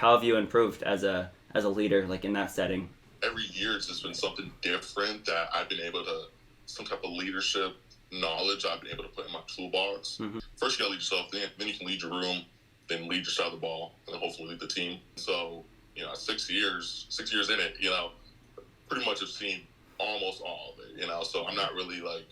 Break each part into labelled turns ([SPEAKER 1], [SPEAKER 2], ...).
[SPEAKER 1] how have you improved as a leader, like in that setting?
[SPEAKER 2] Every year it's just been something different that I've been able to, some type of leadership knowledge I've been able to put in my toolbox.
[SPEAKER 1] Mm-hmm.
[SPEAKER 2] First you gotta lead yourself, then you can lead your room, then lead your side of the ball, and then hopefully lead the team. So, 6 years in it, pretty much have seen almost all of it, so I'm not really like,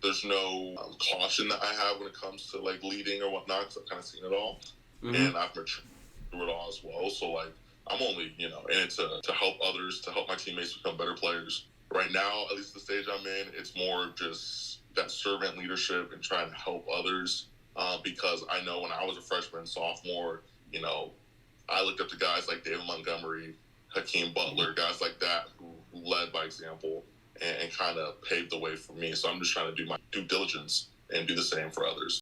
[SPEAKER 2] there's no caution that I have when it comes to like leading or whatnot, because I've kind of seen it all. Mm-hmm. And I've matured through it all as well. So like, I'm only, in it to help others, to help my teammates become better players. Right now, at least the stage I'm in, it's more just that servant leadership and trying to help others. Because I know when I was a freshman, sophomore, I looked up to guys like David Montgomery, Hakeem Butler, guys like that who led by example and kind of paved the way for me. So I'm just trying to do my due diligence and do the same for others.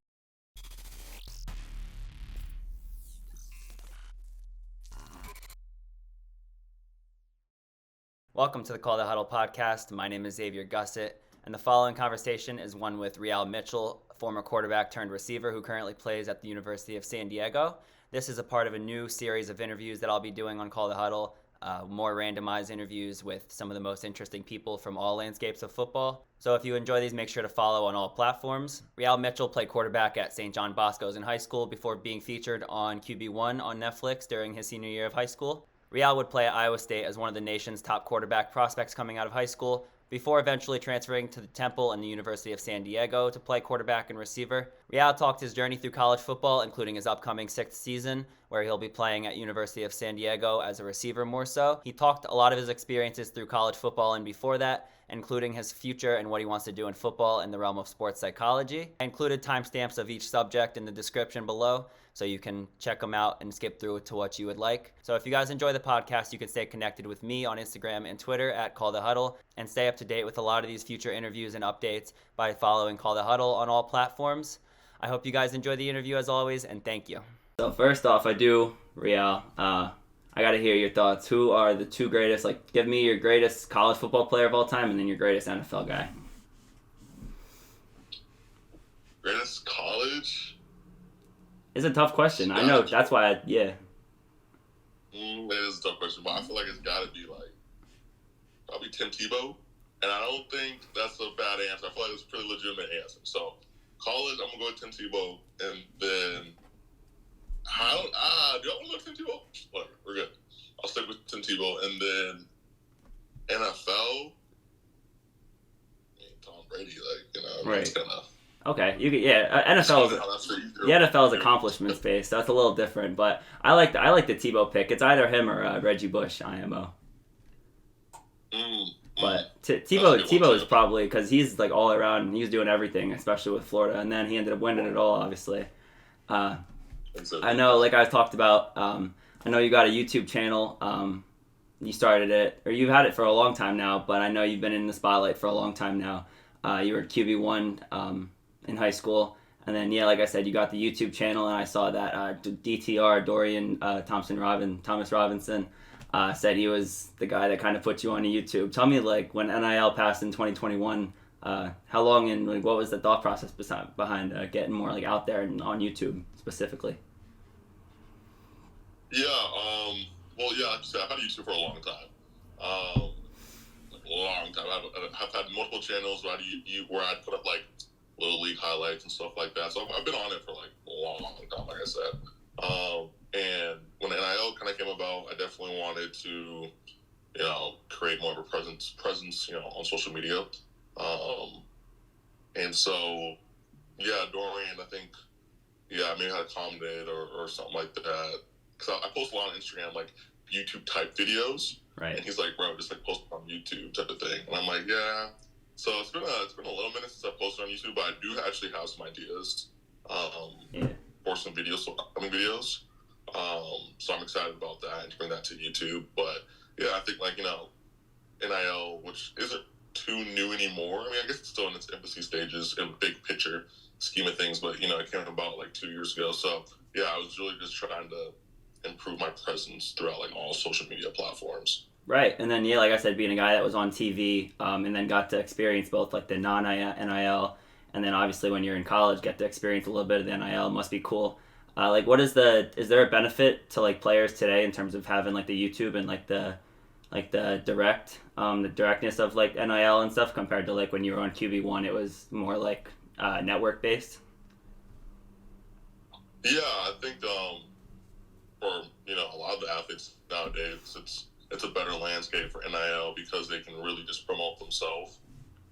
[SPEAKER 1] Welcome to the Call The Huddle podcast. My name is Xavier Gusset, and the following conversation is one with Re-Al Mitchell, former quarterback turned receiver who currently plays at the University of San Diego. This is a part of a new series of interviews that I'll be doing on Call The Huddle, more randomized interviews with some of the most interesting people from all landscapes of football. So if you enjoy these, make sure to follow on all platforms. Re-Al Mitchell played quarterback at St. John Bosco's in high school before being featured on QB1 on Netflix during his senior year of high school. Re-Al would play at Iowa State as one of the nation's top quarterback prospects coming out of high school, before eventually transferring to the Temple and the University of San Diego to play quarterback and receiver. Re-Al talked his journey through college football, including his upcoming 6th season, where he'll be playing at University of San Diego as a receiver more so. He talked a lot of his experiences through college football and before that, including his future and what he wants to do in football in the realm of sports psychology. I included timestamps of each subject in the description below, so you can check them out and skip through to what you would like. So if you guys enjoy the podcast, you can stay connected with me on Instagram and Twitter at Call The Huddle, and stay up to date with a lot of these future interviews and updates by following Call The Huddle on all platforms. I hope you guys enjoy the interview as always, and thank you. So first off, Re-Al, I got to hear your thoughts. Who are the two greatest, give me your greatest college football player of all time and then your greatest NFL guy.
[SPEAKER 2] Greatest college?
[SPEAKER 1] It's a tough question. I know, that's why,
[SPEAKER 2] it is a tough question, but I feel like it's got to be, probably Tim Tebow. And I don't think that's a bad answer. I feel like it's a pretty legitimate answer. So, college, I'm going to go with Tim Tebow. And then, do I want to go with Tim Tebow? Whatever, we're good. I'll stick with Tim Tebow. And then, NFL, Tom Brady,
[SPEAKER 1] right.
[SPEAKER 2] It's kind of...
[SPEAKER 1] Okay, NFL is accomplishments based. So that's a little different, but I like the Tebow pick. It's either him or Reggie Bush, IMO. But Tebow is probably, because he's all around. He's doing everything, especially with Florida, and then he ended up winning it all. Obviously, I know. Like I talked about, I know you got a YouTube channel. You started it, or you've had it for a long time now. But I know you've been in the spotlight for a long time now. You were QB1 in high school, and then like I said, you got the YouTube channel, and I saw that DTR Dorian Thomas Robinson said he was the guy that kind of put you on YouTube. Tell me, when NIL passed in 2021, how long and what was the thought process behind getting more out there and on YouTube specifically?
[SPEAKER 2] Yeah, like you said, I've had YouTube for a long time. Long time. I've had multiple channels where I'd put up little league highlights and stuff like that. So I've been on it for a long time, like I said. And when NIL kind of came about, I definitely wanted to, create more of a presence, on social media. And so, Dorian, I think, I maybe had commented or something like that. Because I post a lot on Instagram, YouTube type videos.
[SPEAKER 1] Right.
[SPEAKER 2] And he's like, bro, just post on YouTube type of thing. And I'm like, yeah. So it's been a little minute since I posted on YouTube, but I do actually have some ideas for some videos, some upcoming videos. So I'm excited about that and to bring that to YouTube. But I think NIL, which isn't too new anymore. I mean, I guess it's still in its infancy stages in the big picture scheme of things, but it came about 2 years ago. So I was really just trying to improve my presence throughout all social media platforms.
[SPEAKER 1] Right, and then like I said, being a guy that was on TV, and then got to experience both the non-NIL, and then obviously when you're in college, get to experience a little bit of the NIL. Must be cool. Like, is there a benefit to like players today in terms of having like the YouTube and like the the directness of like NIL and stuff compared to like when you were on QB1, it was more like network based.
[SPEAKER 2] Yeah, I think for a lot of the athletes nowadays, it's a better landscape for NIL because they can really just promote themselves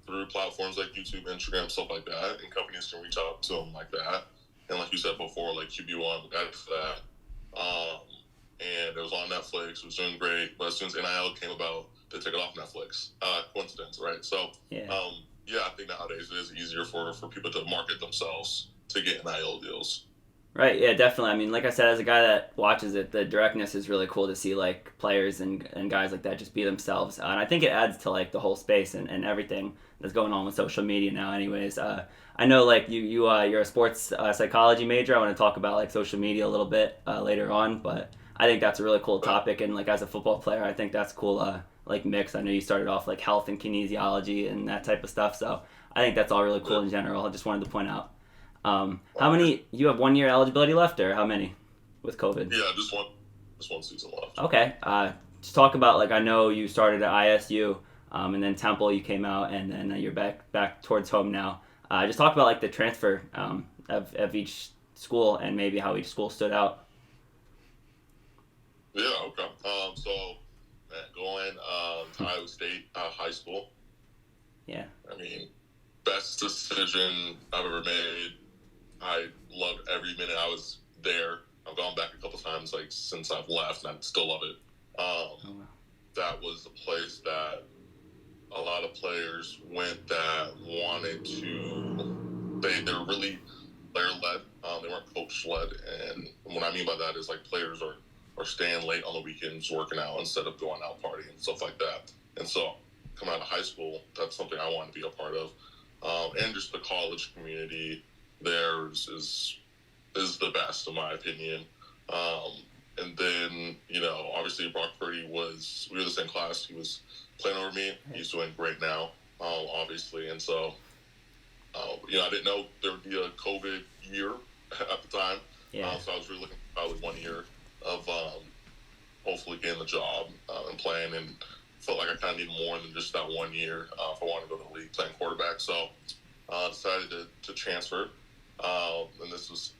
[SPEAKER 2] through platforms like YouTube, Instagram, stuff like that, and companies can reach out to them like that. And like you said before, like QB1 got for that, and it was on Netflix. It was doing great, but as soon as NIL came about, they took it off Netflix. Coincidence, right? So, yeah, I think nowadays it is easier for people to market themselves to get NIL deals.
[SPEAKER 1] Right, yeah, definitely. I mean, like I said, as a guy that watches it, the directness is really cool to see like players and guys like that just be themselves. And I think it adds to like the whole space and everything that's going on with social media now. Anyways, I know like you're a sports psychology major. I want to talk about like social media a little bit later on, but I think that's a really cool topic. And like as a football player, I think that's cool. Like mix. I know you started off like health and kinesiology and that type of stuff. So I think that's all really cool in general. I just wanted to point out. How many? You have 1 year eligibility left, or how many with COVID?
[SPEAKER 2] Yeah, just one season left.
[SPEAKER 1] Okay. Just talk about like I know you started at ISU, and then Temple you came out, and then you're back towards home now. Just talk about like the transfer of each school and maybe how each school stood out.
[SPEAKER 2] Yeah. Okay. So going to Iowa State high school.
[SPEAKER 1] Yeah.
[SPEAKER 2] I mean, best decision I've ever made. I loved every minute I was there. I've gone back a couple times, like since I've left, and I still love it.
[SPEAKER 1] Wow.
[SPEAKER 2] That was the place that a lot of players went that wanted to. They're really player led. They weren't coach led, and what I mean by that is like players are staying late on the weekends working out instead of going out partying and stuff like that. And so coming out of high school, that's something I wanted to be a part of. And just the college community there is the best in my opinion. And then, obviously Brock Purdy we were the same class. He was playing over me. He's doing great now, obviously. And so, I didn't know there would be a COVID year at the time.
[SPEAKER 1] Yeah.
[SPEAKER 2] So I was really looking for probably 1 year of hopefully getting the job and playing, and felt like I kind of needed more than just that 1 year if I wanted to go to the league playing quarterback. So decided to transfer. And this was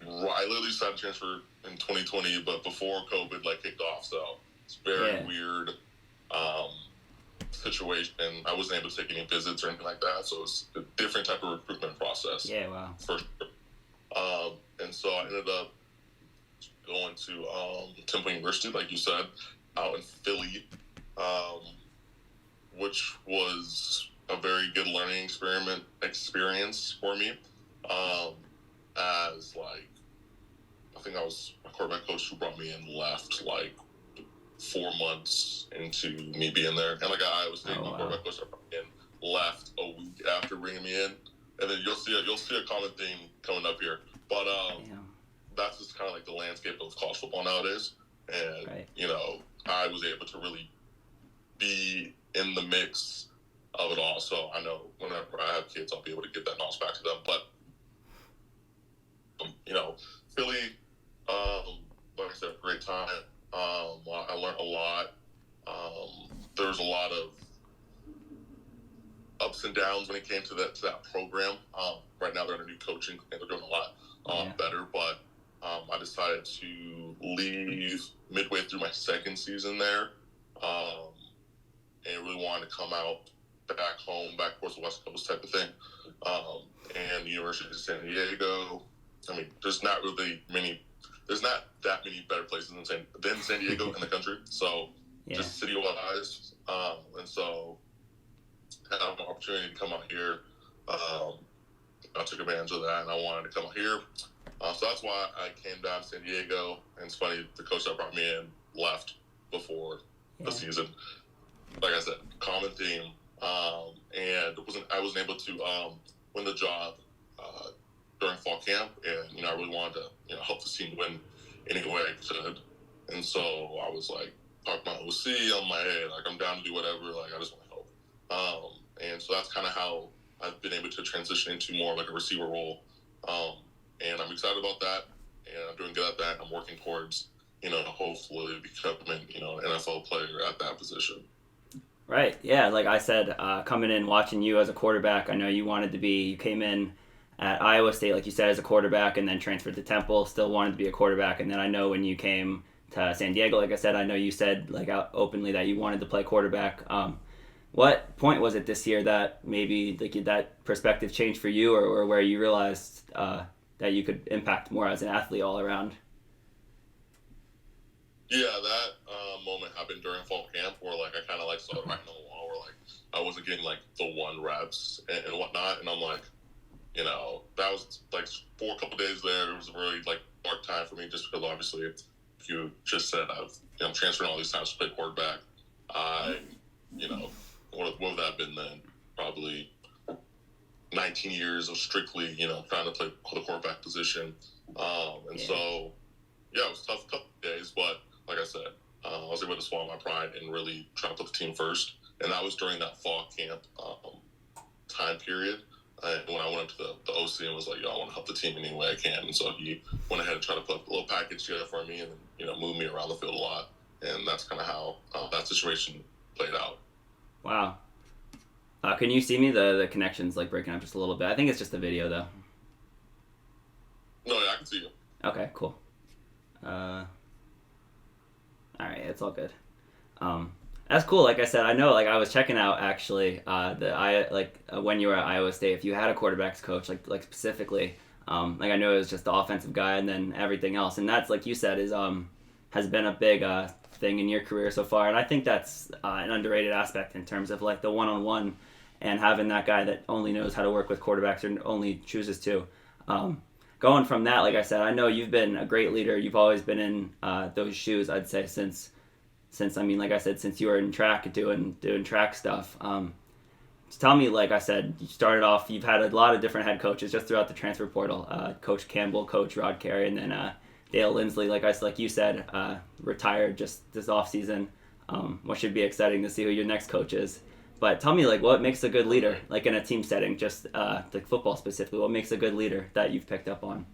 [SPEAKER 2] I literally decided to transfer in 2020, but before COVID kicked off. So it's very weird situation. I wasn't able to take any visits or anything like that. So it's a different type of recruitment process.
[SPEAKER 1] Yeah, wow.
[SPEAKER 2] For sure. And so I ended up going to Temple University, like you said, out in Philly, which was a very good learning experience for me. As I think I was my quarterback coach who brought me in left 4 months into me being there, and I was my quarterback coach that brought me in left a week after bringing me in, and then you'll see a common theme coming up here. But that's just kind of the landscape of college football nowadays, and I was able to really be in the mix of it all. So I know whenever I have kids, I'll be able to get that knowledge back to them. But Philly, like I said, great time. I learned a lot. There's a lot of ups and downs when it came to that program. Right now they're under new coaching and they're doing a lot better. But I decided to leave midway through my second season there, and really wanted to come out back home, back towards the West Coast type of thing. And the University of San Diego. I mean, there's not that many better places than San Diego in the country. So just city-wise. And so I had an opportunity to come out here. I took advantage of that, and I wanted to come out here. So that's why I came down to San Diego. And it's funny, the coach that brought me in left before the season. Like I said, common theme. And I wasn't able to win the job during fall camp, and I really wanted to help the team win any way I could. And so I was talking to my OC. I'm hey, I'm down to do whatever. I just want to help. And so that's kind of how I've been able to transition into more a receiver role. And I'm excited about that. and I'm doing good at that. I'm working towards, hopefully becoming, an NFL player at that position.
[SPEAKER 1] Right. Yeah. Like I said, coming in, watching you as a quarterback, I know you came in at Iowa State, like you said, as a quarterback, and then transferred to Temple, still wanted to be a quarterback. And then I know when you came to San Diego, like I said, I know you said like out openly that you wanted to play quarterback. What point was it this year that maybe like that perspective changed for you, or where you realized that you could impact more as an athlete all around?
[SPEAKER 2] Yeah, that moment happened during fall camp where like I kind of like saw it right on the wall where like I wasn't getting like the 1 reps and whatnot, and I'm like, that was like for a couple days there. It was a really like dark time for me just because obviously you just said I'm transferring all these times to play quarterback. I, what would that have been then? Probably 19 years of strictly, trying to play the quarterback position. So, yeah, it was a tough couple of days, but like I said, I was able to swallow my pride and really try to put the team first. And that was during that fall camp time period. And when I went up to the OC and was like, I want to help the team any way I can. And so he went ahead and tried to put a little package together for me and, move me around the field a lot. And that's kind of how that situation played out.
[SPEAKER 1] Wow. Can you see me? The connection's like breaking up just a little bit. I think it's just the video though.
[SPEAKER 2] No, yeah, I can see you.
[SPEAKER 1] Okay, cool. All right, it's all good. That's cool. Like I said, I know. Like I was checking out actually. When you were at Iowa State, if you had a quarterbacks coach, like specifically, like I know it was just the offensive guy and then everything else, and that's like you said is has been a big thing in your career so far, and I think that's an underrated aspect in terms of like the one-on-one and having that guy that only knows how to work with quarterbacks or only chooses to. Going from that, like I said, I know you've been a great leader. You've always been in those shoes, I'd say, since I mean, like I said, since you were in track doing track stuff. Just tell me, like I said, you started off, you've had a lot of different head coaches just throughout the transfer portal. Coach Campbell, Coach Rod Carey, and then Dale Lindsley, like you said, retired just this offseason, which should be exciting to see who your next coach is. But tell me, like, what makes a good leader, like in a team setting, just like football specifically, what makes a good leader that you've picked up on?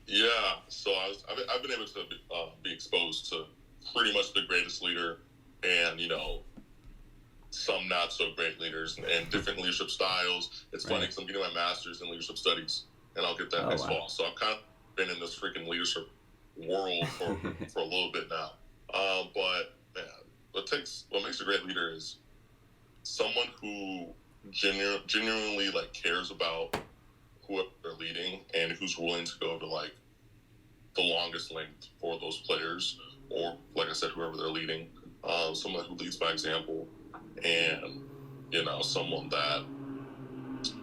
[SPEAKER 2] Yeah, so I've been able to be exposed to pretty much the greatest leader and, some not so great leaders and different leadership styles. It's funny because I'm getting my master's in leadership studies and I'll get that next fall. So I've kind of been in this freaking leadership world for a little bit now. But man, what makes a great leader is someone who genuinely like cares about whoever they're leading and who's willing to go to like the longest length for those players or like I said, whoever they're leading. Someone who leads by example and someone that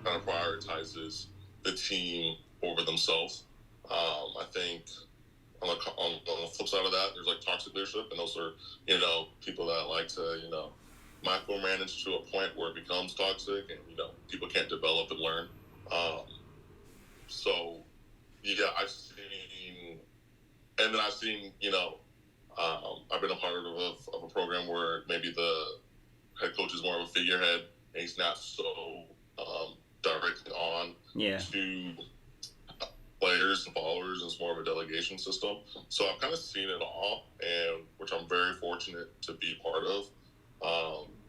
[SPEAKER 2] kind of prioritizes the team over themselves. I think on the flip side of that, there's like toxic leadership, and those are people that like to micromanage to a point where it becomes toxic, and people can't develop and learn. So yeah, I've seen I've been a part of a program where maybe the head coach is more of a figurehead, and he's not so directly on to players and followers. It's more of a delegation system. So I've kind of seen it all, and which I'm very fortunate to be part of.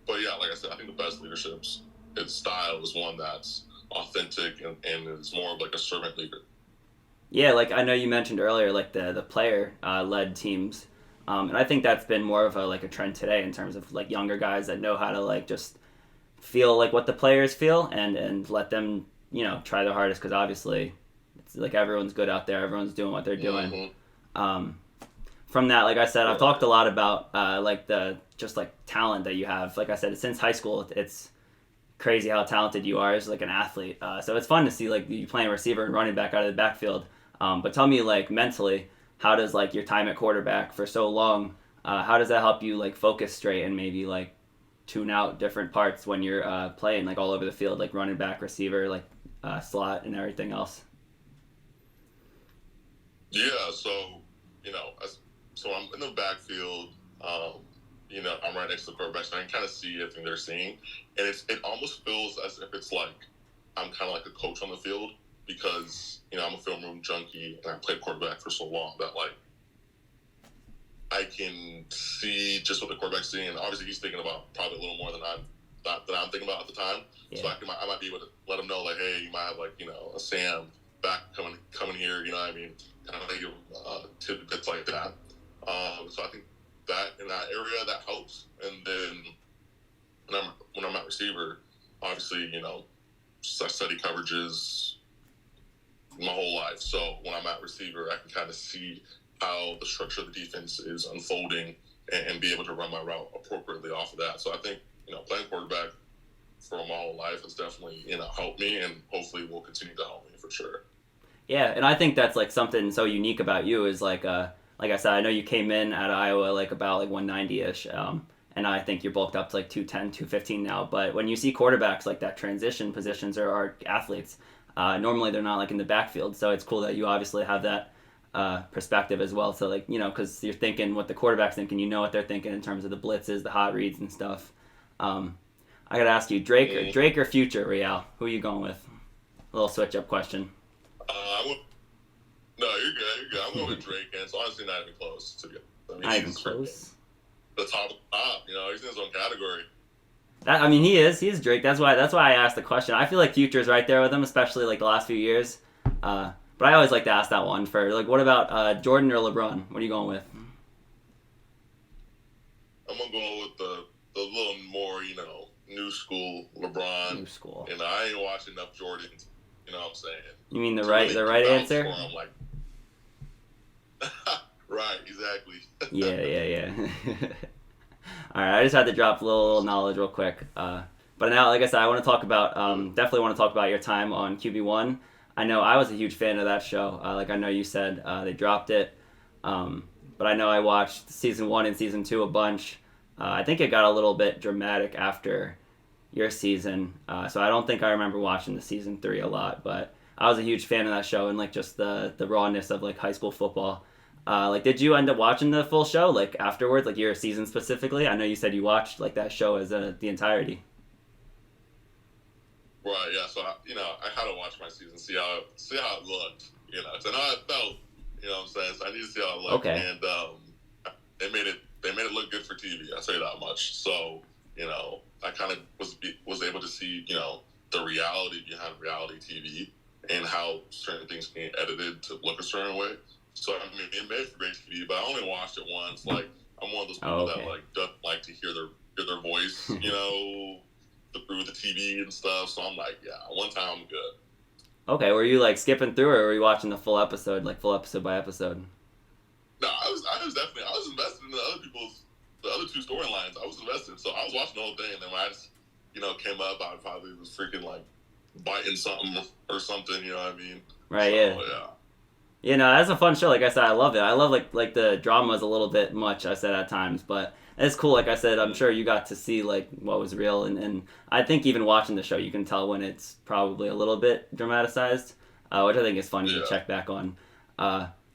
[SPEAKER 2] But yeah, like I said, I think the best its style is one that's authentic and is more of like a servant leader.
[SPEAKER 1] Yeah, like I know you mentioned earlier, like the player led teams, and I think that's been more of a trend today in terms of like younger guys that know how to like just feel like what the players feel and let them try their hardest, because obviously it's like everyone's good out there, everyone's doing what they're doing. Mm-hmm. From that, like I said, I've talked a lot about like the just like talent that you have. Like I said, since high school, it's crazy how talented you are as like an athlete. So it's fun to see like you playing receiver and running back out of the backfield. But tell me, like mentally, how does like your time at quarterback for so long, how does that help you like focus straight and maybe like tune out different parts when you're playing like all over the field, like running back, receiver, like slot and everything else?
[SPEAKER 2] Yeah, so so I'm in the backfield. I'm right next to the quarterback, so I can kind of see everything they're seeing, and it almost feels as if it's like I'm kind of like a coach on the field. because, I'm a film room junkie and I played quarterback for so long that, like, I can see just what the quarterback's seeing. And obviously, he's thinking about probably a little more than I'm thinking about at the time. Yeah. So I might be able to let him know, like, hey, you might have, like, a Sam back coming here, you know what I mean? Kind of like tidbits like that. So I think that in that area, that helps. And then when I'm at receiver, obviously, I study coverages my whole life. So when I'm at receiver, I can kind of see how the structure of the defense is unfolding and be able to run my route appropriately off of that. So I think, playing quarterback for my whole life has definitely, helped me, and hopefully will continue to help me for sure.
[SPEAKER 1] Yeah, and I think that's like something so unique about you is like I said, I know you came in at Iowa like about like 190-ish, and I think you're bulked up to like 210, 215 now. But when you see quarterbacks like that transition positions or are athletes, normally they're not like in the backfield. So it's cool that you obviously have that perspective as well. So like, because you're thinking what the quarterback's thinking, what they're thinking in terms of the blitzes, the hot reads and stuff. I gotta ask you, Drake or Future, Re-Al? Who are you going with? A little switch up question.
[SPEAKER 2] No, you're good. I'm going with Drake, and it's honestly not even close to get.
[SPEAKER 1] Not even close.
[SPEAKER 2] The top, he's in his own category.
[SPEAKER 1] He is Drake. That's why I asked the question. I feel like Future's right there with him, especially like the last few years. But I always like to ask that one for like, what about Jordan or LeBron? What are you going with?
[SPEAKER 2] I'm gonna go with the little more, new school LeBron.
[SPEAKER 1] New school.
[SPEAKER 2] And I ain't watching enough Jordans. You know what I'm saying?
[SPEAKER 1] You mean the right answer?
[SPEAKER 2] Like, right, exactly.
[SPEAKER 1] Yeah. All right, I just had to drop a little knowledge real quick. But now, like I said, I want to talk about definitely want to talk about your time on QB1. I know I was a huge fan of that show. Like I know you said they dropped it, but I know I watched season 1 and season 2 a bunch. I think it got a little bit dramatic after your season, so I don't think I remember watching the season 3 a lot. But I was a huge fan of that show and like just the rawness of like high school football. Like, did you end up watching the full show like afterwards, like your season specifically? I know you said you watched like that show as the entirety.
[SPEAKER 2] Right. Yeah. So I had to watch my season, see how it looked. So I know how it felt. You know what I'm saying? So I need to see how it looked.
[SPEAKER 1] Okay.
[SPEAKER 2] And they made it look good for TV. I say that much. So I kind of was able to see the reality behind reality TV and how certain things can get edited to look a certain way. So it made for great TV, but I only watched it once. Like I'm one of those people that like doesn't like to hear their voice, through the TV and stuff. So I'm like, yeah, one time I'm good.
[SPEAKER 1] Okay, were you like skipping through, or were you watching the full episode, like full episode by episode?
[SPEAKER 2] No, I was invested in the other two storylines. I was invested, so I was watching the whole thing. And then when I just, came up, I probably was freaking like biting something or something. You know what I mean?
[SPEAKER 1] Right.
[SPEAKER 2] So,
[SPEAKER 1] yeah. That's a fun show. Like I said, I love it. I love like the drama is a little bit much, I said at times, but it's cool. Like I said, I'm sure you got to see like what was real, and I think even watching the show, you can tell when it's probably a little bit dramatized, which I think is fun to check back on.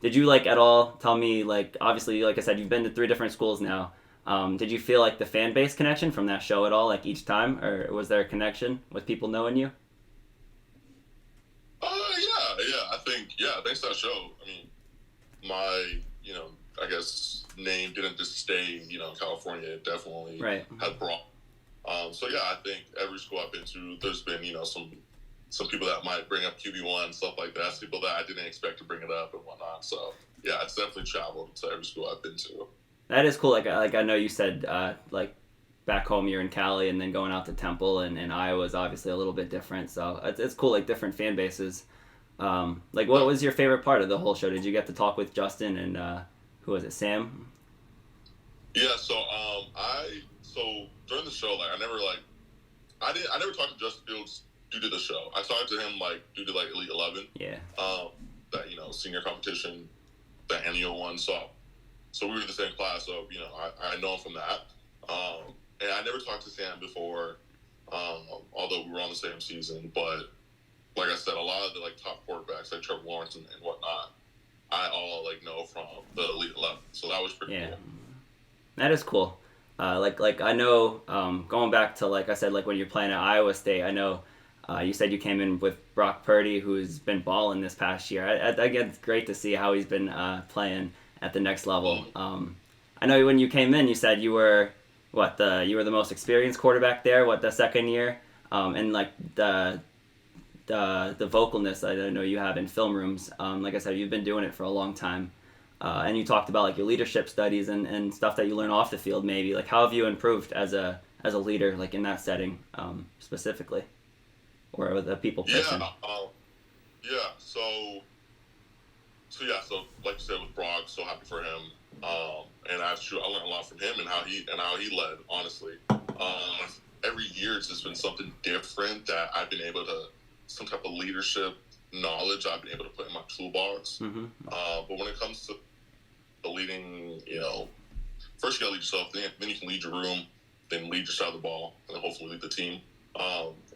[SPEAKER 1] Did you like at all tell me, like, obviously, like I said, you've been to 3 different schools now. Did you feel like the fan base connection from that show at all, like each time, or was there a connection with people knowing you?
[SPEAKER 2] Yeah. I think, thanks to that show. I mean, my, I guess name didn't just stay, in California. It definitely had brought. So yeah, I think every school I've been to, there's been, some people that might bring up QB1 and stuff like that. People that I didn't expect to bring it up and whatnot. So yeah, it's definitely traveled to every school I've been to.
[SPEAKER 1] That is cool. Like I know you said, like back home you're in Cali, and then going out to Temple and Iowa is obviously a little bit different. So it's cool, like different fan bases. Like what was your favorite part of the whole show? Did you get to talk with Justin and who was it, Sam?
[SPEAKER 2] Yeah. So during the show, like I never talked to Justin Fields due to the show. I talked to him like due to like Elite 11.
[SPEAKER 1] Yeah.
[SPEAKER 2] That senior competition, the annual one. So we were in the same class. So I know him from that. And I never talked to Sam before, although we were on the same season. But like I said, a lot of the like top quarterbacks like Trevor Lawrence and whatnot, I all like know from the Elite 11. So that was pretty cool.
[SPEAKER 1] That is cool. Like I know, going back to, like I said, like when you're playing at Iowa State, I know You said you came in with Brock Purdy, who's been balling this past year. I think it's great to see how he's been playing at the next level. I know when you came in, you said you were you were the most experienced quarterback there. The second year, and like the vocalness I know you have in film rooms. Like I said, you've been doing it for a long time, and you talked about like your leadership studies and stuff that you learn off the field. Maybe like how have you improved as a leader, like in that setting specifically, or with a people person?
[SPEAKER 2] Yeah. So like you said with Brock, so happy for him. And I learned a lot from him and how he led. Honestly, every year it's just been something different that I've been able to, some type of leadership knowledge I've been able to put in my toolbox.
[SPEAKER 1] Mm-hmm.
[SPEAKER 2] But when it comes to the leading, first you gotta lead yourself, then you can lead your room, then lead your side of the ball, and then hopefully lead the team.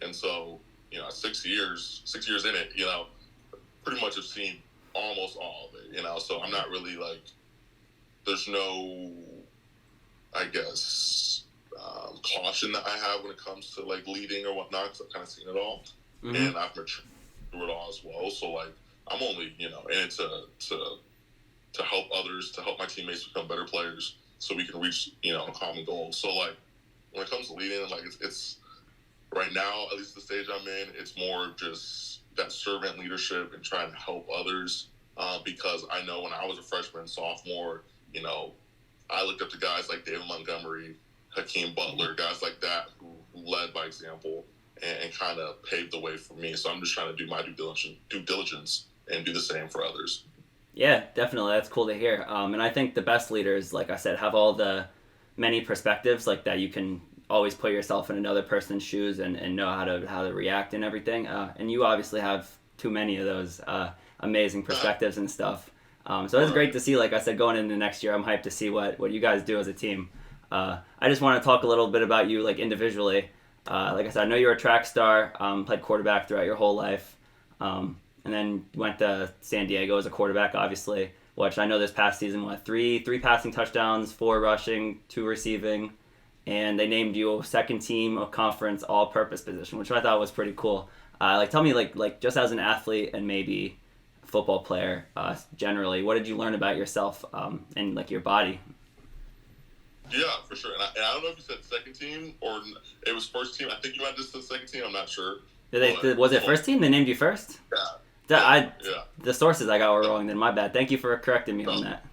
[SPEAKER 2] And so 6 years in it, pretty much have seen almost all of it. So I'm not really like, there's no, I guess, caution that I have when it comes to like leading or whatnot, because I've kind of seen it all. Mm-hmm. And I've matured through it all as well. So like, I'm only, in it to help others, to help my teammates become better players so we can reach, a common goal. So like, when it comes to leading, like it's right now, at least the stage I'm in, it's more just that servant leadership and trying to help others. Because I know when I was a freshman, sophomore, I looked up to guys like David Montgomery, Hakeem Butler, guys like that who led by example and kind of paved the way for me. So I'm just trying to do my due diligence and do the same for others.
[SPEAKER 1] Yeah, definitely. That's cool to hear. And I think the best leaders, like I said, have all the many perspectives like that. You can always put yourself in another person's shoes and know how to react and everything. And you obviously have too many of those amazing perspectives and stuff. So it's great to see. Like I said, going into next year, I'm hyped to see what you guys do as a team. I just want to talk a little bit about you, like individually. Like I said, I know you're a track star. Played quarterback throughout your whole life, and then went to San Diego as a quarterback, obviously. Which I know this past season, three passing touchdowns, 4 rushing, 2 receiving, and they named you a second team of conference all-purpose position, which I thought was pretty cool. Tell me, like just as an athlete and maybe football player, generally, what did you learn about yourself and like your body?
[SPEAKER 2] Yeah, for sure. And I don't know if you said second team or it was first team. I think you might have just said second team. I'm not sure.
[SPEAKER 1] Was it first team? They named you first?
[SPEAKER 2] Yeah.
[SPEAKER 1] The sources I got were wrong. Then my bad. Thank you for correcting me on that.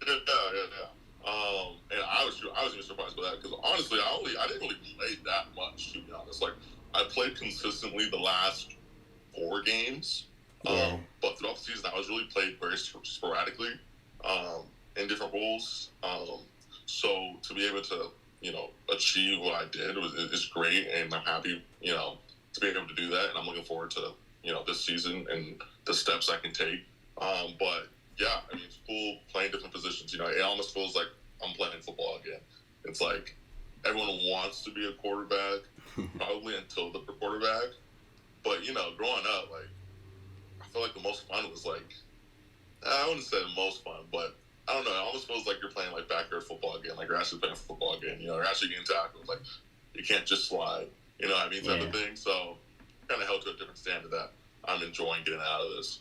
[SPEAKER 2] Yeah. And I was even surprised by that because honestly, I didn't really play that much, to be honest. Like I played consistently the last 4 games.
[SPEAKER 1] Yeah.
[SPEAKER 2] But throughout the season, I was really played very sporadically in different roles. So to be able to, achieve what I did is great, and I'm happy, to be able to do that. And I'm looking forward to, this season and the steps I can take. But yeah, I mean, it's cool playing different positions. It almost feels like I'm playing football again. It's like everyone wants to be a quarterback, probably until they're a quarterback. But growing up, like, I feel like the most fun was like, I wouldn't say the most fun, but I don't know. It almost feels like you're playing like backyard football again. Like you're actually playing football again. You're actually getting tackled. Like you can't just slide. You know what I mean? Type of thing. So kind of held to a different standard that I'm enjoying getting out of this.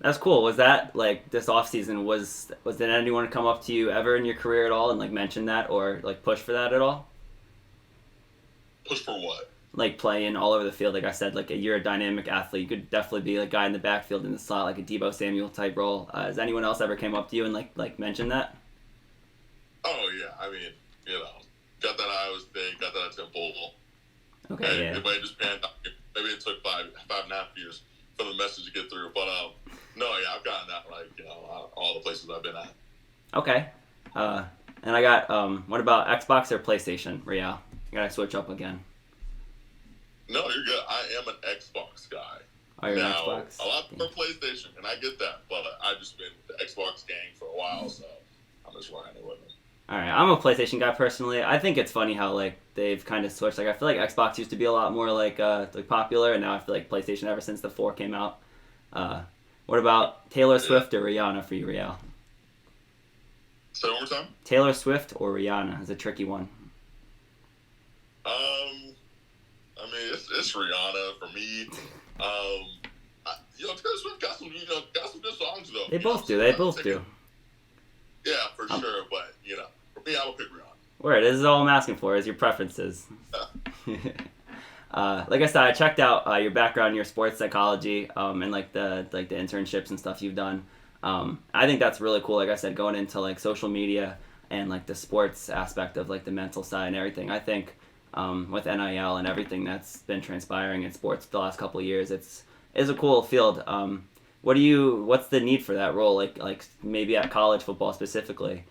[SPEAKER 1] That's cool. Was that like this off season? Was did anyone come up to you ever in your career at all and like mention that or like push for that at all?
[SPEAKER 2] Push for what?
[SPEAKER 1] Like playing all over the field, like I said, like you're a dynamic athlete. You could definitely be a guy in the backfield in the slot, like a Deebo Samuel type role. Has anyone else ever came up to you and like mentioned that?
[SPEAKER 2] Oh yeah, I mean, got that at Iowa State, got that at Temple.
[SPEAKER 1] Okay,
[SPEAKER 2] and it just panned out. Maybe it took 5.5 years for the message to get through, but no, yeah, I've gotten that all the places I've been at.
[SPEAKER 1] Okay, and I got what about Xbox or PlayStation, Re-Al? I gotta switch up again.
[SPEAKER 2] No, you're good. I am an Xbox guy.
[SPEAKER 1] Oh, you're an Xbox?
[SPEAKER 2] A lot for PlayStation, and I get that, but I've just been with the Xbox gang for a while, so I'm just riding with it.
[SPEAKER 1] All right, I'm a PlayStation guy personally. I think it's funny how like they've kind of switched. Like I feel like Xbox used to be a lot more like popular, and now I feel like PlayStation ever since the 4 came out. What about Taylor Swift or Rihanna for you, Re-Al?
[SPEAKER 2] Say it one more time.
[SPEAKER 1] Taylor Swift or Rihanna is a tricky one.
[SPEAKER 2] I mean, it's Rihanna for me. Taylor Swift got some good songs though.
[SPEAKER 1] They both do. They both do.
[SPEAKER 2] Yeah, for sure. But for me, I would pick Rihanna.
[SPEAKER 1] Word. This is all I'm asking for is your preferences. Like I said, I checked out your background in your sports psychology and like the internships and stuff you've done. I think that's really cool. Like I said, going into like social media and like the sports aspect of like the mental side and everything. I think with NIL and everything that's been transpiring in sports the last couple of years, it's a cool field. What's the need for that role? Like maybe at college football specifically,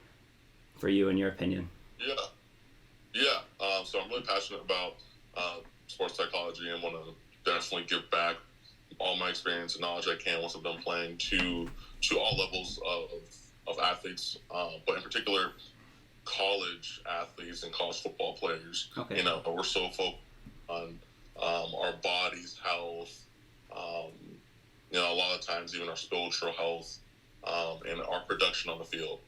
[SPEAKER 1] for you in your opinion?
[SPEAKER 2] Yeah. So I'm really passionate about sports psychology and want to definitely give back all my experience and knowledge I can once I'm done playing to all levels of athletes, but in particular college athletes and college football players.
[SPEAKER 1] Okay.
[SPEAKER 2] We're so focused on our body's health, a lot of times even our spiritual health, and our production on the field.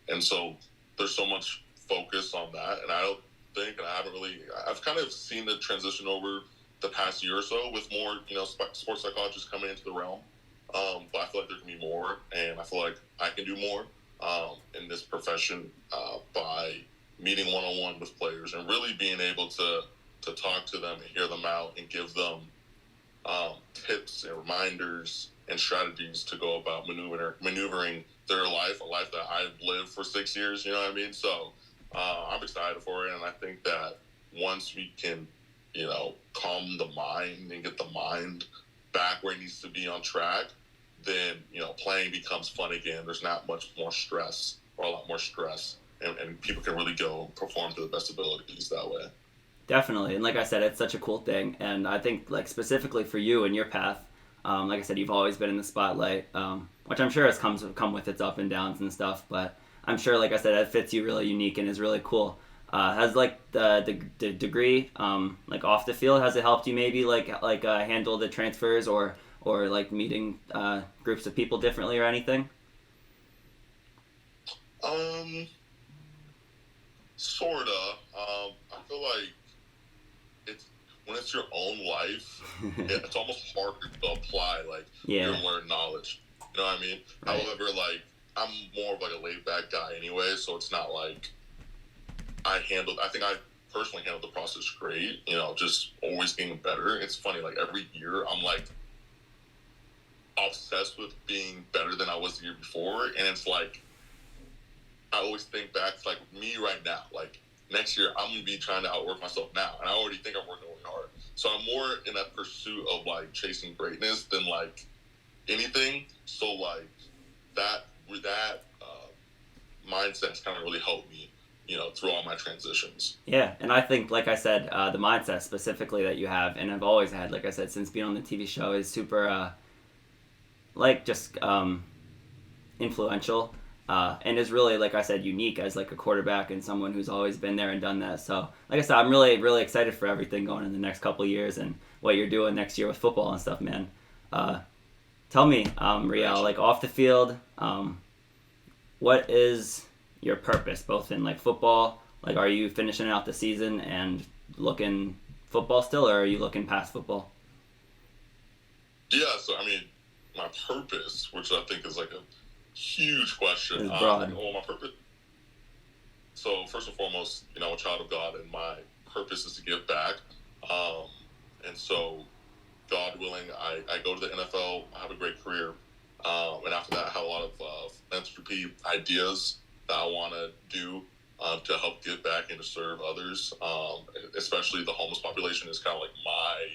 [SPEAKER 2] And so there's so much focus on that, and I've kind of seen the transition over the past year or so with more, sports psychologists coming into the realm. But I feel like there can be more, and I feel like I can do more in this profession by meeting one-on-one with players and really being able to talk to them and hear them out and give them tips and reminders and strategies to go about maneuvering their life, a life that I've lived for 6 years, you know what I mean? So I'm excited for it, and I think that once we can, calm the mind and get the mind back where it needs to be on track, then, playing becomes fun again. There's not much more stress, or a lot more stress, and people can really go perform to the best abilities that way.
[SPEAKER 1] Definitely. And like I said, it's such a cool thing. And I think like specifically for you and your path, like I said, you've always been in the spotlight, which I'm sure has come with its up and downs and stuff. But I'm sure, like I said, it fits you really unique and is really cool. Has like the degree like off the field, has it helped you maybe handle the transfers or like meeting groups of people differently or anything?
[SPEAKER 2] Sorta. I feel like when it's your own life, it's almost harder to apply your learned knowledge. You know what I mean? Right. However, I'm more of a laid back guy anyway, so it's not like I think I personally handled the process great. Just always getting better. It's funny, every year I'm obsessed with being better than I was the year before, and it's I always think back to me right now. Next year I'm gonna be trying to outwork myself now, and I already think I'm working really hard. So I'm more in that pursuit of chasing greatness than anything. So that mindset's kind of really helped me, through all my transitions.
[SPEAKER 1] Yeah, and I think, like I said, the mindset specifically that you have, and I've always had, like I said, since being on the TV show, is super, influential, and is really, like I said, unique as a quarterback and someone who's always been there and done that. So, like I said, I'm really, really excited for everything going in the next couple of years and what you're doing next year with football and stuff, man. Tell me, Re-Al, off the field, what is your purpose, both in football? Are you finishing out the season and looking football still, or are you looking past football?
[SPEAKER 2] Yeah, so my purpose, which I think is a huge question.
[SPEAKER 1] It's broad.
[SPEAKER 2] My purpose. So first and foremost, I'm a child of God, and my purpose is to give back. And so, God willing, I go to the NFL. I have a great career. And after that, I have a lot of philanthropy ideas that I want to do to help give back and to serve others. Especially the homeless population is kind of my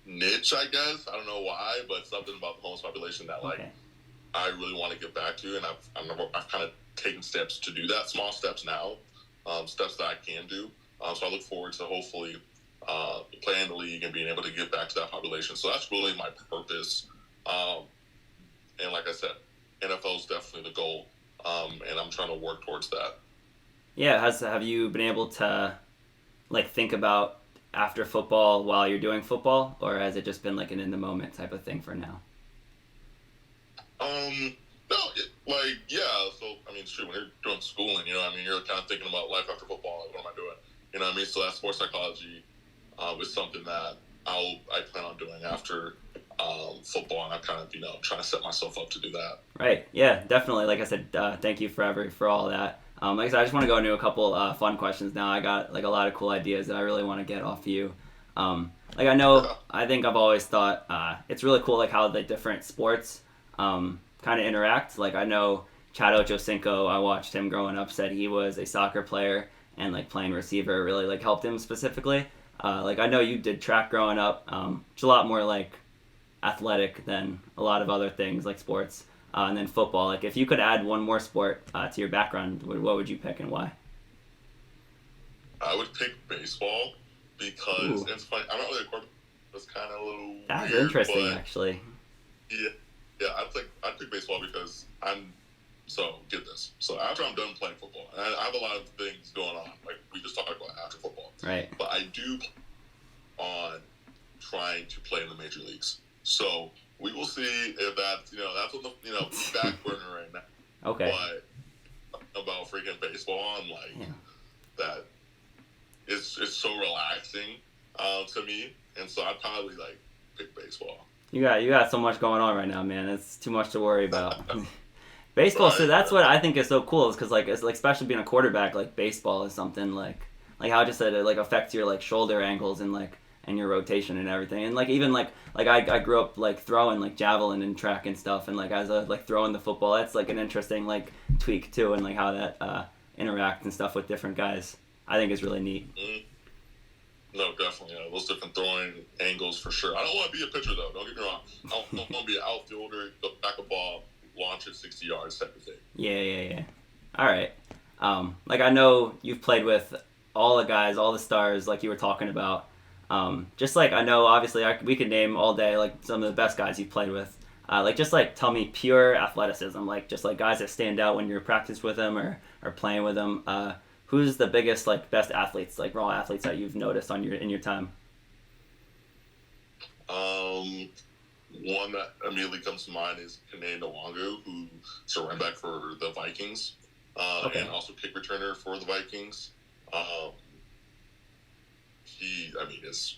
[SPEAKER 2] niche, I guess. I don't know why, but something about the homeless population that I really want to get back to, and I've kind of taken steps to do that. Small steps now, steps that I can do. So I look forward to hopefully playing the league and being able to give back to that population. So that's really my purpose. And like I said, NFL is definitely the goal, and I'm trying to work towards that.
[SPEAKER 1] Yeah, have you been able to think about after football while you're doing football, or has it just been an in the moment type of thing for now?
[SPEAKER 2] No, yeah. So it's true when you're doing schooling, you're kind of thinking about life after football. What am I doing? So that sports psychology is something that I plan on doing after football, and I'm kind of trying to set myself up to do that.
[SPEAKER 1] Right. Yeah, definitely. Like I said, thank you for all that. Like I said, I just want to go into a couple fun questions now. I got like a lot of cool ideas that I really want to get off you. Like I think I've always thought it's really cool like how the different sports kind of interact. Like I know Chad Ochocinco, I watched him growing up, said he was a soccer player and like playing receiver really like helped him specifically. Like I know you did track growing up, which is a lot more like athletic than a lot of other things like sports. And then football. Like if you could add one more sport to your background, what would you pick and why?
[SPEAKER 2] I would pick baseball because it's funny. I'm not really a quarterback. It's kind of a little
[SPEAKER 1] That's
[SPEAKER 2] weird,
[SPEAKER 1] interesting,
[SPEAKER 2] but
[SPEAKER 1] actually.
[SPEAKER 2] yeah. I'd pick baseball because I'm. So get this. So after I'm done playing football, and I have a lot of things going on, like we just talked about after football.
[SPEAKER 1] Right.
[SPEAKER 2] But I do on trying to play in the major leagues. So we will see if that's that's on the back burner right now.
[SPEAKER 1] Okay.
[SPEAKER 2] But about freaking baseball, I'm like that. It's so relaxing to me, and so I'd probably like pick baseball.
[SPEAKER 1] You got so much going on right now, man. It's too much to worry about. Baseball, right, so that's what I think is so cool, is because like it's like especially being a quarterback, like baseball is something like how I just said it like affects your like shoulder angles and like and your rotation and everything, and like even like I grew up like throwing like javelin and track and stuff, and like as a like throwing the football, that's like an interesting like tweak too, and like how that interact and stuff with different guys. I think is really neat.
[SPEAKER 2] No, definitely. Those different throwing angles for sure. I don't want to be a pitcher though. Don't get me wrong. I don't want to be an outfielder, go back a ball, launch it 60 yards type of thing.
[SPEAKER 1] Yeah. All right. Like I know you've played with all the guys, all the stars, like you were talking about. Just like I know, obviously, we could name all day like some of the best guys you've played with. Like just like tell me pure athleticism, like just like guys that stand out when you're practice with them or playing with them. Who's the biggest like best athletes, like raw athletes that you've noticed in your time?
[SPEAKER 2] One that immediately comes to mind is Kane Nwangu, who's a running back for the Vikings, and also kick returner for the Vikings. He is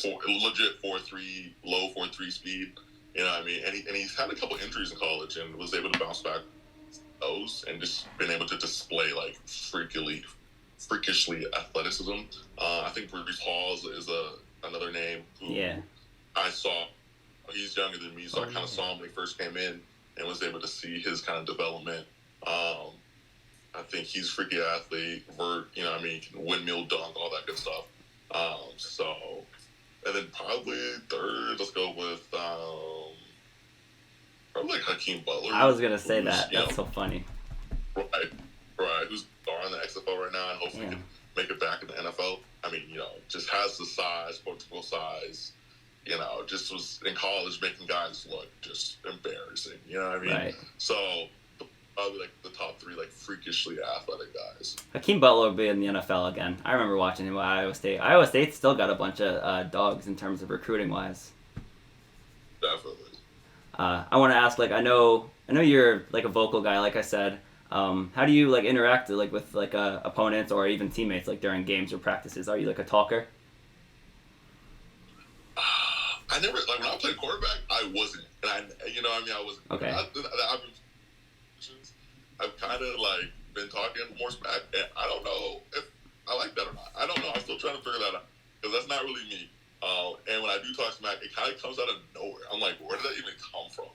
[SPEAKER 2] legit 4.3, low 4.3 speed. You know what I mean? And he's had a couple injuries in college and was able to bounce back those and just been able to display like freakishly athleticism. I think Bruce Hall is another name who I saw. He's younger than me, so I kind of saw him when he first came in and was able to see his kind of development. I think he's a freaky athlete, can windmill dunk, all that good stuff. And then probably third, let's go with probably like Hakeem Butler.
[SPEAKER 1] I was gonna say that. That's so funny.
[SPEAKER 2] Right. Who's on the XFL right now and hopefully can make it back in the NFL. Just has the size, portable size. Just was in college making guys look just embarrassing. You know what I mean?
[SPEAKER 1] Right.
[SPEAKER 2] So probably like the top three like freakishly athletic guys.
[SPEAKER 1] Hakeem Butler will be in the NFL again. I remember watching him at Iowa State. Iowa State still got a bunch of dogs in terms of recruiting wise.
[SPEAKER 2] Definitely.
[SPEAKER 1] I want to ask, like, I know you're like a vocal guy, like I said. How do you like interact like with like opponents or even teammates like during games or practices? Are you like a talker?
[SPEAKER 2] I never when I played quarterback, I wasn't, and I wasn't.
[SPEAKER 1] Okay.
[SPEAKER 2] I've kind of like been talking more smack, and I don't know if I like that or not. I don't know. I'm still trying to figure that out because that's not really me. And when I do talk smack, it kind of comes out of nowhere. I'm like, where did that even come from?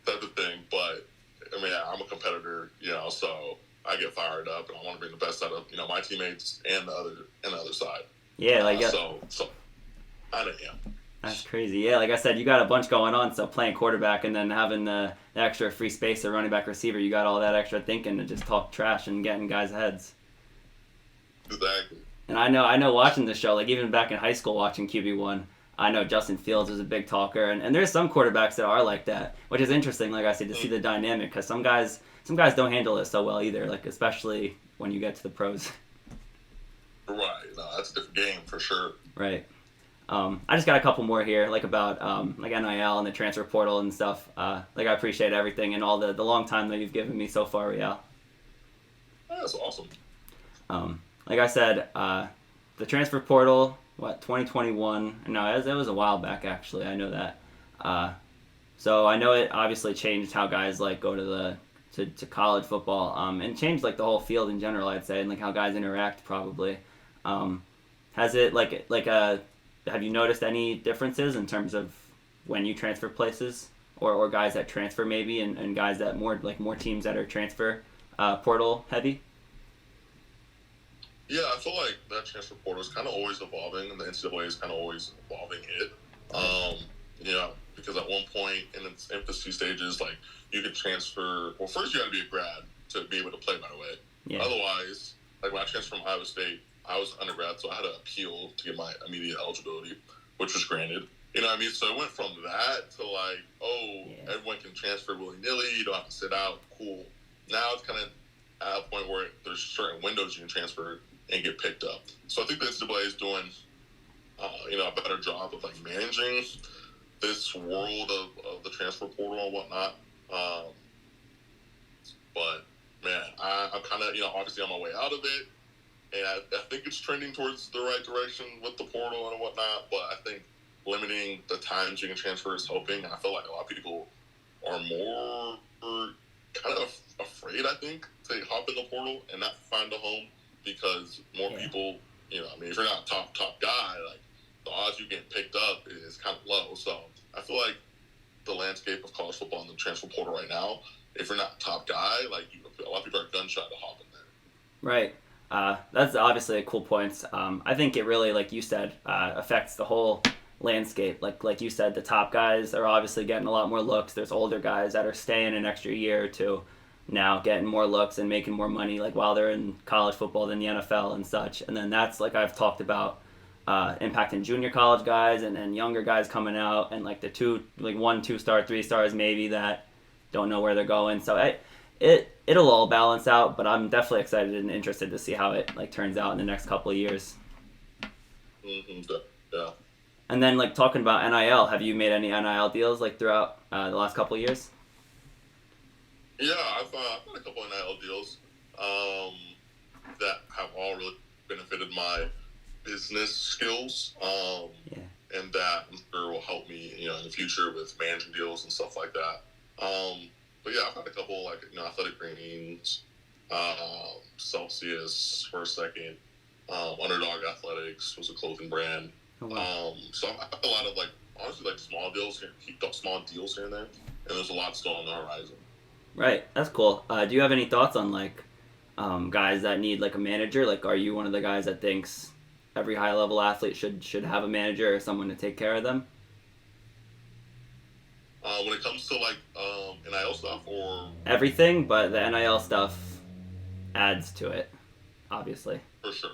[SPEAKER 2] Type of thing. But I'm a competitor, so I get fired up, and I want to bring the best out of my teammates and the other side.
[SPEAKER 1] Yeah,
[SPEAKER 2] so I don't know.
[SPEAKER 1] That's crazy. Yeah, like I said, you got a bunch going on. So playing quarterback and then having the extra free space of running back receiver, you got all that extra thinking to just talk trash and get in guys' heads.
[SPEAKER 2] Exactly.
[SPEAKER 1] And I know watching the show, like even back in high school watching QB1, I know Justin Fields was a big talker, and there's some quarterbacks that are like that, which is interesting. Like I said, to see the dynamic, because some guys don't handle it so well either. Like especially when you get to the pros.
[SPEAKER 2] Right. No, that's a different game for sure.
[SPEAKER 1] Right. I just got a couple more here, like about like NIL and the transfer portal and stuff. Like I appreciate everything and all the long time that you've given me so far, Re-Al.
[SPEAKER 2] That's awesome.
[SPEAKER 1] Like I said, the transfer portal, 2021. No, it was a while back actually. I know that. So I know it obviously changed how guys like go to college football, and changed like the whole field in general. I'd say, and like how guys interact probably. Has it have you noticed any differences in terms of when you transfer places, or guys that transfer maybe, and guys that more teams that are transfer portal heavy?
[SPEAKER 2] Yeah, I feel like that transfer portal is kind of always evolving, and the NCAA is kind of always evolving it. Because at one point in its infancy stages, like you could transfer. Well, first you had to be a grad to be able to play. By the way,
[SPEAKER 1] Yeah.
[SPEAKER 2] Otherwise, like when I transferred from Iowa State, I was an undergrad, so I had to appeal to get my immediate eligibility, which was granted. You know what I mean? So it went from that to like, everyone can transfer willy-nilly. You don't have to sit out. Cool. Now it's kind of at a point where there's certain windows you can transfer and get picked up. So I think the NCAA is doing, a better job of like managing this world of the transfer portal and whatnot. But man, I'm kind of, obviously on my way out of it. And I think it's trending towards the right direction with the portal and whatnot. But I think limiting the times you can transfer is helping. And I feel like a lot of people are more kind of afraid, I think, to hop in the portal and not find a home, because more people, if you're not a top guy, like the odds you getting picked up is kind of low. So I feel like the landscape of college football and the transfer portal right now, if you're not a top guy, like a lot of people are gun-shy to hop in there.
[SPEAKER 1] Right. That's obviously a cool point. I think it really, like you said, affects the whole landscape. Like you said, the top guys are obviously getting a lot more looks. There's older guys that are staying an extra year or two now, getting more looks and making more money like while they're in college football than the NFL and such. And then that's like I've talked about impacting junior college guys and younger guys coming out, and like the 1, 2-star, 3 stars maybe that don't know where they're going. So it'll all balance out, but I'm definitely excited and interested to see how it like turns out in the next couple of years.
[SPEAKER 2] Mm-hmm. Yeah.
[SPEAKER 1] And then like talking about NIL, have you made any NIL deals like throughout the last couple of years?
[SPEAKER 2] Yeah, I've had a couple of NIL deals that have all really benefited my business skills, and that I'm sure will help me, in the future with managing deals and stuff like that. But yeah, I've had a couple like Athletic Greens, Celsius for a second, Underdog Athletics was a clothing brand.
[SPEAKER 1] Oh, wow.
[SPEAKER 2] So I have a lot of honestly small deals here and there, and there's a lot still on the horizon.
[SPEAKER 1] Right, that's cool. Do you have any thoughts on like guys that need like a manager? Like, are you one of the guys that thinks every high level athlete should have a manager or someone to take care of them?
[SPEAKER 2] When it comes to NIL stuff or
[SPEAKER 1] everything, but the NIL stuff adds to it, obviously.
[SPEAKER 2] For sure.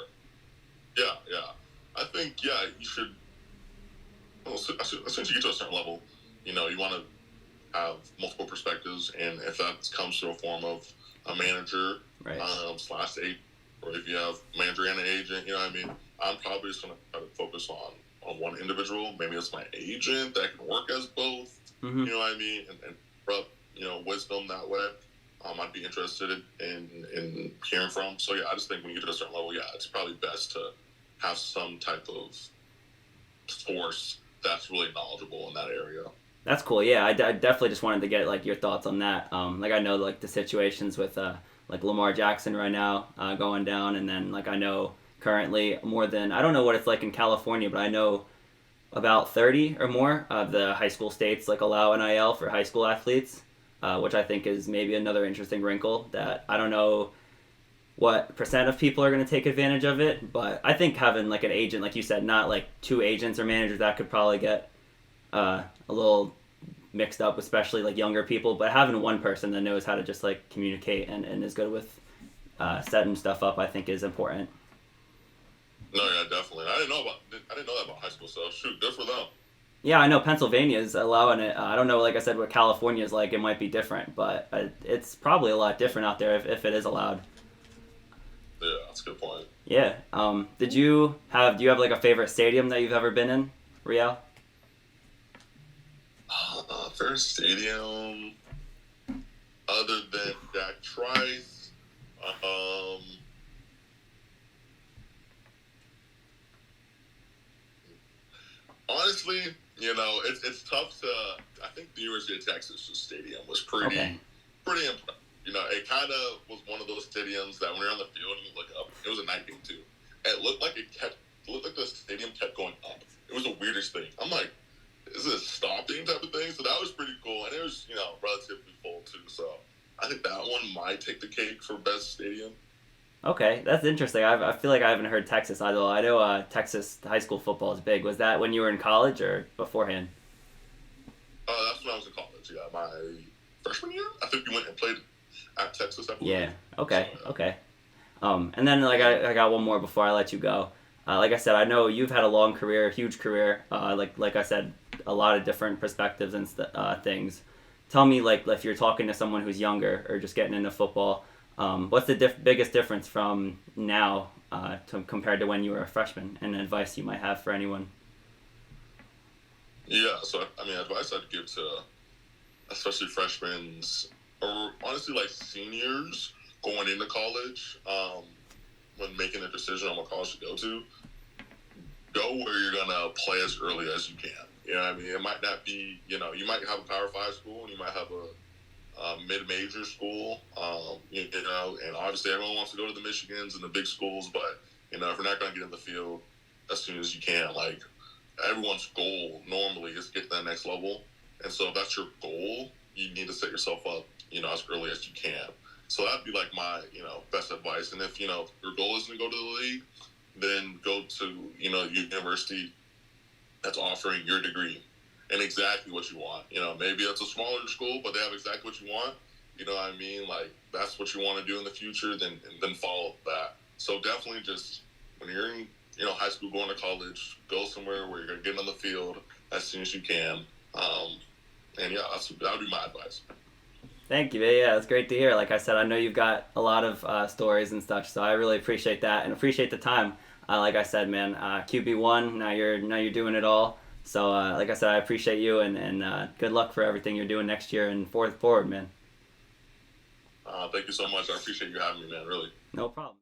[SPEAKER 2] Yeah. I think you should. Well, as soon as you get to a certain level, you want to have multiple perspectives, and if that comes through a form of a manager,
[SPEAKER 1] right,
[SPEAKER 2] / agent, or if you have a manager and an agent, I'm probably just going to try to focus on one individual. Maybe it's my agent that can work as both.
[SPEAKER 1] Mm-hmm.
[SPEAKER 2] And rub wisdom that way. I'd be interested in hearing from. So yeah, I just think when you get to a certain level, it's probably best to have some type of force that's really knowledgeable in that area.
[SPEAKER 1] That's cool. Yeah, I definitely just wanted to get like your thoughts on that. I know like the situations with like Lamar Jackson right now going down, and then like I know currently more than, I don't know what it's like in California, but I know about 30 or more of the high school states like allow NIL for high school athletes, which I think is maybe another interesting wrinkle that I don't know what percent of people are going to take advantage of it, but I think having like an agent, like you said, not like 2 agents or managers, that could probably get a little mixed up, especially like younger people, but having one person that knows how to just like communicate and is good with setting stuff up, I think is important.
[SPEAKER 2] No, yeah, definitely. I didn't know that about high school stuff. Shoot, good for them.
[SPEAKER 1] Yeah, I know Pennsylvania is allowing it. I don't know, like I said, what California is like. It might be different, but it's probably a lot different out there if it is allowed.
[SPEAKER 2] Yeah, that's a good point.
[SPEAKER 1] Yeah. Do you have like a favorite stadium that you've ever been in, Re-Al?
[SPEAKER 2] Favorite stadium other than Jack Trice. honestly, it's tough to. I think the University of Texas stadium was
[SPEAKER 1] Okay.
[SPEAKER 2] pretty impressive. It kind of was one of those stadiums that when you're on the field and you look up, it was a night game too. It looked like the stadium kept going up. It was the weirdest thing. I'm like, is it a stopping type of thing? So that was pretty cool, and it was relatively full too. So I think that one might take the cake for best stadium.
[SPEAKER 1] Okay, that's interesting. I feel like I haven't heard Texas, although I know Texas high school football is big. Was that when you were in college or beforehand?
[SPEAKER 2] That's when I was in college. Yeah, my freshman year. I think we went and played at Texas. I believe.
[SPEAKER 1] Yeah. Okay.
[SPEAKER 2] So,
[SPEAKER 1] Okay. And then I got one more before I let you go. Like I said, I know you've had a long career, huge career. Like I said, a lot of different perspectives and things. Tell me, like, if you're talking to someone who's younger or just getting into football, what's the biggest difference from now compared to when you were a freshman, and advice you might have for anyone?
[SPEAKER 2] yeah. So I mean, advice I'd give to especially freshmen or honestly like seniors going into college, when making a decision on what college to go where you're gonna play as early as you can. You know what I mean? It might not be, you might have a Power Five school and you might have a mid-major school, and obviously everyone wants to go to the Michigans and the big schools, but if you're not gonna get in the field as soon as you can, like everyone's goal normally is to get to that next level, and so if that's your goal, you need to set yourself up, as early as you can. So that'd be like my, best advice. And if your goal is to go to the league, then go to university that's offering your degree and exactly what you want. Maybe it's a smaller school, but they have exactly what you want. You know what I mean? Like that's what you want to do in the future. Then follow that. So definitely just when you're in high school, going to college, go somewhere where you're gonna get on the field as soon as you can. And yeah, that would be my advice.
[SPEAKER 1] Thank you. Yeah, it's great to hear. Like I said, I know you've got a lot of stories and such, so I really appreciate that and appreciate the time. Like I said, man, QB1. Now you're doing it all. So like I said, I appreciate you and good luck for everything you're doing next year and forward, man.
[SPEAKER 2] Thank you so much. I appreciate you having me, man. Really.
[SPEAKER 1] No problem.